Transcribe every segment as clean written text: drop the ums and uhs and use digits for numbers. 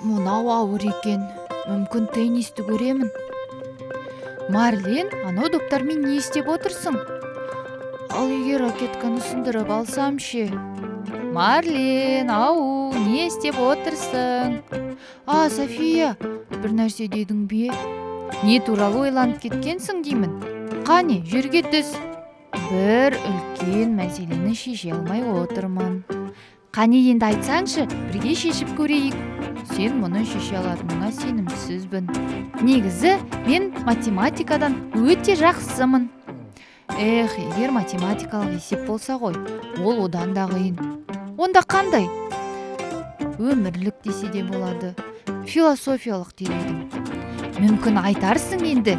Мынау ауыр екен. Мүмкін теннисті көремін. Марлен, анау доптармен не істеп отырсың? Ал егер ракетканы сындырып алсам ше? Марлен, ау, не істеп отырсың? София, бір нәрсе дедің бе? Не туралы ойланып кеткенсің деймін. Қане, жерге түс. Бір үлкен мәселені шеше алмай отырмын. Қане енді айтсаңшы, бірге шешіп көрейік. Сен мұны шеше алатыныңа сенімсізбін. Негізі, мен математикадан өте жақсымын. Егер математикалық есеп болса ғой, ол одан да қиын. Онда қандай? Өмірлік десе де болады. Философиялық дер едім. Мүмкін айтарсың енді.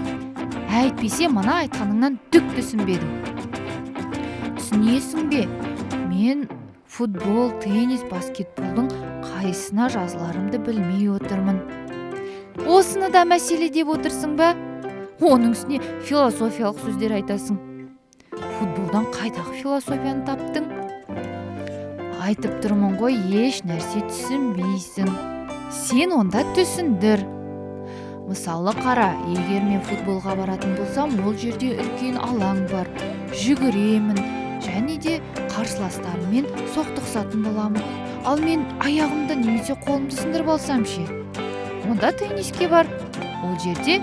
Әйтпесе мына айтқаныңнан түк түсінбедім. Түсінесің бе? Мен футбол, теннис, баскетболдың қайсына жазыларымды білмей отырмын. Осыны да мәселе деп отырсың ба? Оның үстіне философиялық сөздер айтасың. Футболдан қайдағы философияны таптың? Айтып тұрмын ғой, еш нәрсе түсінбейсің. Сен онда түсіндір. Мысалы қара, егер мен футболға баратын болсам, ол жерде үлкен алаң бар. Жүгіремін, және де қарсыластарыммен соқтығысатын боламын. Ал мен аяғымды немесе қолымды сындырып алсам ше? Онда тенниске бар. Ол жерде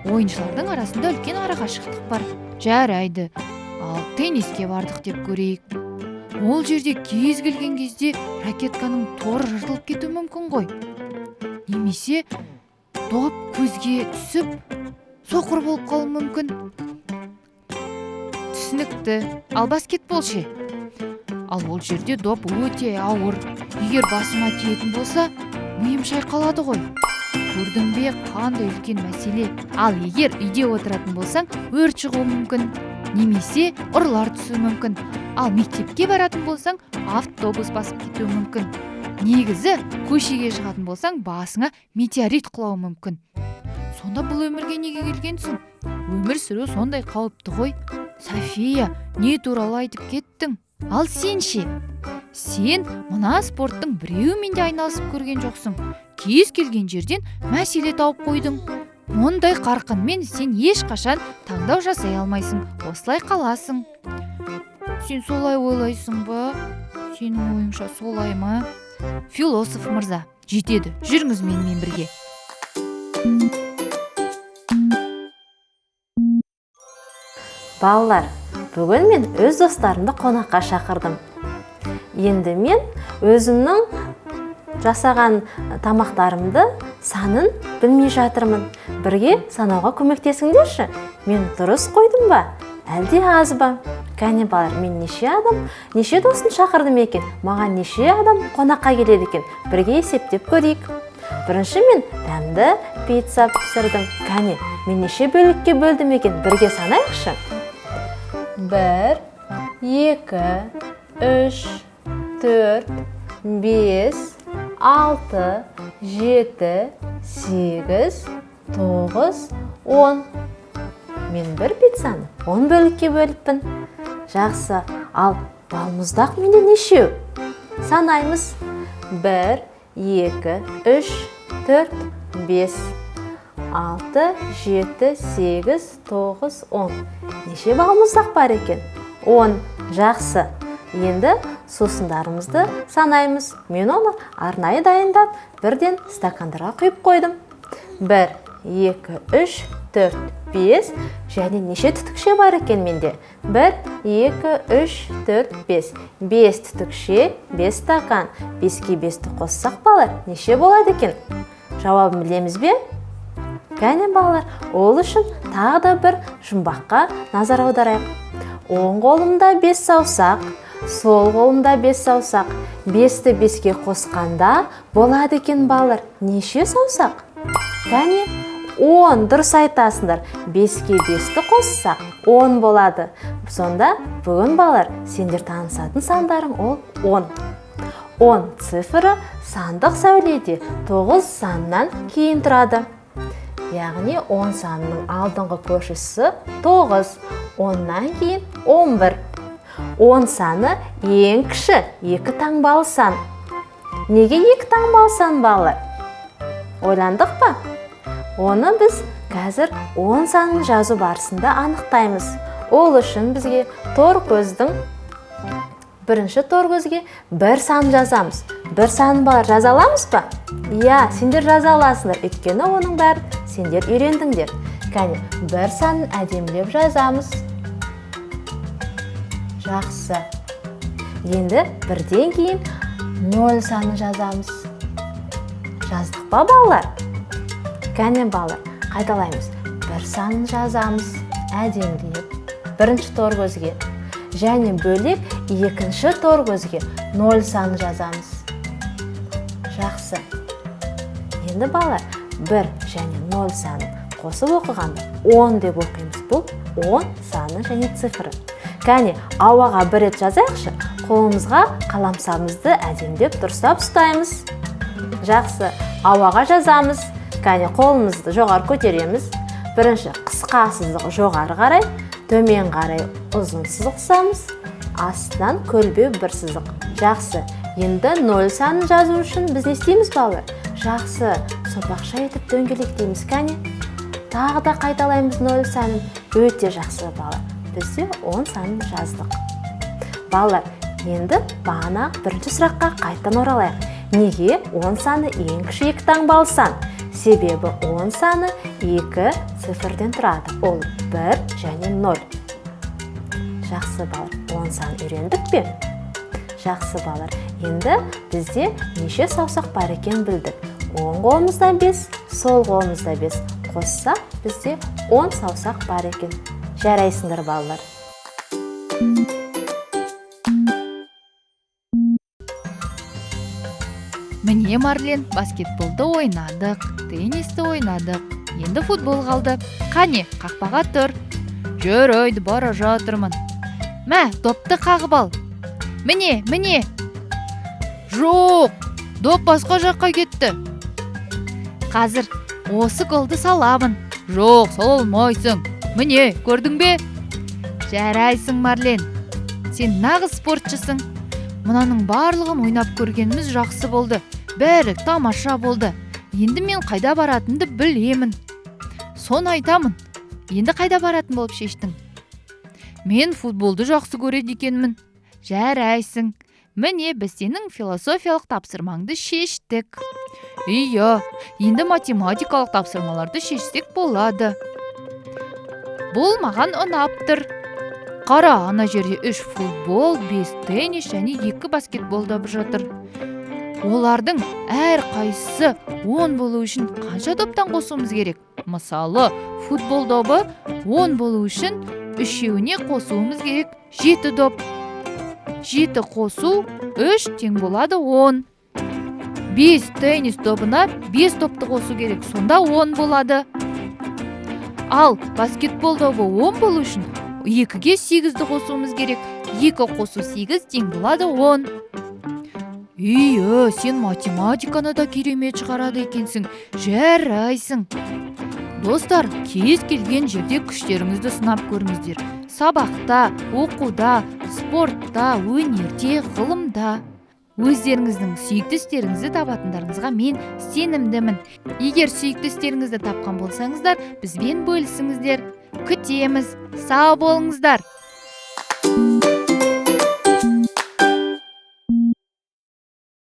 ойыншылардың арасында үлкен арақашықтық бар. Жарайды. Ал тенниске бардық деп көрейік. Ол жерде кез келген кезде ракетканың торы жыртылып кетуі мүмкін ғой. Немесе доп көзге түсіп, соқыр болып қалуы мүмкін. Түсінікті. Ал баскетбол ше? Ал ол жерде доп өте ауыр. Егер басыма тиетін болса, миым шайқалады ғой. Көрдің бе, қандай үлкен мәселе. Ал егер үйде отыратын болсаң, өрт шығуы мүмкін. Немесе ұрылар түсуі мүмкін. Ал мектепке баратын болсаң, автобус басып кетуі мүмкін. Негізі, көшеге шығатын болсаң, басыңа метеорит құлауы мүмкін. Сонда бұл өмірге неге келгенсің? Өмір сүру сондай қауіпті ғой. София, не туралы айтып кеттің? Ал сен ше? Сен мына спорттың біреуімен де айналысып көрген жоқсың. Кез келген жерден мәселе тауып қойдың. Ондай қарқынмен сен ешқашан таңдау жасай алмайсың. Осылай қаласың. Сен солай ойлайсың ба? Сенің ойыңша солай ма? Философ мырза, жетеді. Жүріңіз менімен бірге. Балалар, бүгін мен өз достарымды қонаққа шақырдым. Енді мен өзімнің жасаған тамақтарымды санын білмей жатырмын. Бірге санауға көмектесіңдерші. Мен дұрыс қойдым ба? Әлде аз ба? Кәне балалар, мен неше досын шақырдым екен? Маған неше адам қонаққа келеді екен? Бірге есептеп көрейік. Бірінші мен дәмді пицца пісірдім. Кәне, мен неше бөлікке бөлдім екен? Бірге санайықшы. 1, 2, 3, 4, 5, 6, 7, 8, 9, 10. Мен бір пиццаны 10 бөлікке бөліппін. Жақсы, ал балмұздақ менде нешеу? Санаймыз. 1, 2, 3, 4, 5, 6, 7, 8, 9, 10. Неше балмұздақ бар екен? 10. Жақсы. Енді сусындарымызды санаймыз. Мен оны арнайы дайындап, бірден стакандарға құйып қойдым. 1, 2, 3, 4, 5. Және неше түтікше бар екен менде? 1, 2, 3, 4, 5. 5 түтікше, 5 стакан. 5-ке 5-ті қоссақ балар, неше болады екен? Жауабын білеміз бе? Кәне балалар, ол үшін тағы да бір жұмбаққа назар аударайық. Оң қолымда 5 саусақ, сол қолымда 5 саусақ. 5-ті 5-ке қосқанда болады екен балалар. Неше саусақ? Кәне, 10, дұрыс айтасыңдар. 5-ке 5-ті қоссақ 10 болады. Сонда бүгін балалар, сендер танысатын сандарың ол 10. 10 цифры сандық сәуледе 9 саннан кейін тұрады. Яғни 10 санының алдыңғы көршісі 9, 10-нан кейін 11. 10 саны ең кіші 2 таңбалы сан. Неге 2 таңбалы сан балалар? Ойландық па? Оны біз қазір 10 санын жазу барысында анықтаймыз. Ол үшін бізге тор көздің бірінші тор көзге бір сан жазамыз. Бір сан бар, жаза аламыз ба? Иә, сендер жаза аласыңдар, өйткені оның бәрін сендер үйрендіңдер. Кәне, бір санын әдемілеп жазамыз. Жақсы. Енді бірден кейін 0 санын жазамыз. Жаздық па, балалар? Кәне, балалар, қайталаймыз. Бір санын жазамыз, әдемілеп. Бірінші тор көзге. Және бөлек екінші тор көзге 0 санын жазамыз. Жақсы. Енді балалар, 1 және 0 санын қосып оқығанда 10 деп оқимыз. Бұл 10 саны және цифры. Кәне, ауаға бір рет жазайықшы. Қолымызға қаламсабымызды әдемілеп дұрыстап ұстаймыз. Жақсы. Ауаға жазамыз. Кәне, қолымызды жоғары көтереміз. Бірінші қысқа сызық жоғары қарай, төмен қарай ұзын сызық сызамыз. Астынан көлбеу бір сызық. Жақсы. Енді 0 санын жазу үшін біз не істейміз, балалар? Жақсы. Сопақша етіп дөңгелектейміз. Кәне, тағы да қайталаймыз 0 санын. Өте жақсы, балалар. Бізде 10 санын жаздық. Балалар, енді бағана бірінші сұраққа қайттан оралайық. Неге 10 саны ең кіші екі таңбалы сан? Себебі 10 саны 2 цифрден тұрады. Ол 1 және 0. Жақсы, балалар. 10 санын үйрендік пе? Жақсы, балалар. Енді бізде неше саусақ бар екен білдік. Оң қолымызда 5, сол қолымызда 5. Қосса, бізде 10 саусақ бар екен. Жарайсыңдар, балалар. Міне, Марлен, баскетболды ойнадық, теннисті ойнадық. Енді футбол қалды. Қане, қақпаға тұр. Жүрөйді, бара жатырмын. Мә, допты қағып ал. Міне. Жоқ, доп басқа жаққа кетті. Қазір осы голды саламын. Жоқ, сала алмайсың. Міне, көрдің бе? Жарайсың, Марлен. Сен нағыз спортшысың. Мұнаның барлығын ойнап көргеніміз жақсы болды. Бәрі тамаша болды. Енді мен қайда баратынды білемін. Соны айтамын. Енді қайда баратын болып шештің? Мен футболды жақсы көреді екенмін. Жарайсың. Міне, біз сенің философиялық тапсырмаңды шештік. Иә, енді математикалық тапсырмаларды шешсек болады. Бұл маған ұнап тұр. Қара, ана жерде 3 футбол, 5 теннис және 2 баскетбол да жатыр. Олардың әр қайсысы 10 болу үшін қанша доптан қосуымыз керек? Мысалы, футбол добы 10 болу үшін үшеуіне қосуымыз керек 7 доп. 7 қосу 3 тең болады 10. 5 теннис добына 5 допты қосу керек, сонда 10 болады. Ал баскетбол добы 10 болу үшін 2-ге 8-ді қосуымыз керек. 2 қосу 8 тең болады 10. Сен математиканы да керемет шығарады екенсің. Жарайсың. Достар, кез келген жерде күштеріңізді сынап көріңіздер. Сабақта, оқуда, спортта, өнерде, ғылымда. Өздеріңіздің сүйікті істеріңізді табатындарыңызға мен сенімдімін. Егер сүйікті істеріңізді тапқан болсаңыздар, бізбен бөлісіңіздер. Күтеміз. Сау болыңыздар.